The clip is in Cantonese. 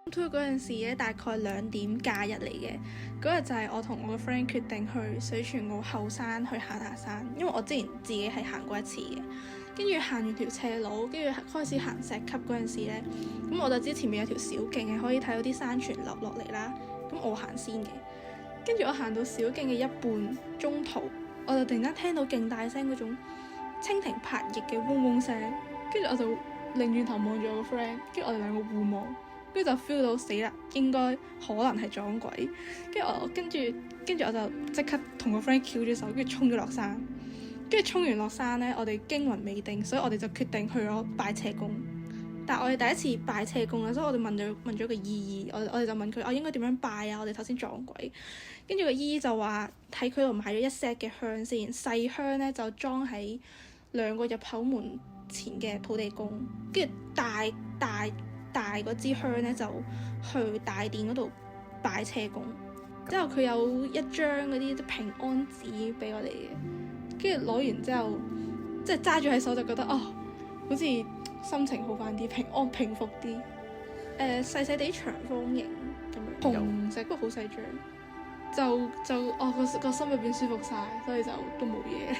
tour 嗰陣時咧，大概2點假日嚟嘅。嗰日就係我同我個 friend 決定去水泉澳後山去行下山，因為我之前自己係行過一次嘅。跟住行完條斜路，跟住開始行石級嗰陣時咧，咁我就知前面有條小徑係可以睇到啲山泉流落嚟啦。咁我行先嘅，跟住我行到小徑嘅一半，中途我就突然間聽到勁大聲嗰種蜻蜓拍翼嘅嗡嗡聲，跟住我就擰轉頭望住我個 friend，跟住我哋兩個互望，跟住就 feel 到死啦，應該可能係撞鬼。跟住我就即刻同個 friend 翹住手，跟住衝咗落山。跟住衝完落山呢，我哋驚魂未定，所以我哋就決定去咗拜車公。但係我哋第一次拜車公啦，所以我哋問咗個姨姨，我哋就問佢應該點樣拜啊？我哋頭先撞鬼。跟住個姨姨就話喺佢度買咗一 set 嘅香先，細香呢就裝喺2個入口門前嘅土地公，跟住大嗰支香呢就去大殿嗰度拜車公。之後佢有一張嗰啲平安紙俾我哋嘅。跟住攞完之後，即係揸住喺手就覺得好似心情好翻啲，平復啲。細細地長方形咁樣，紅色，不過好細張，就個心入邊舒服晒，所以就都冇嘢。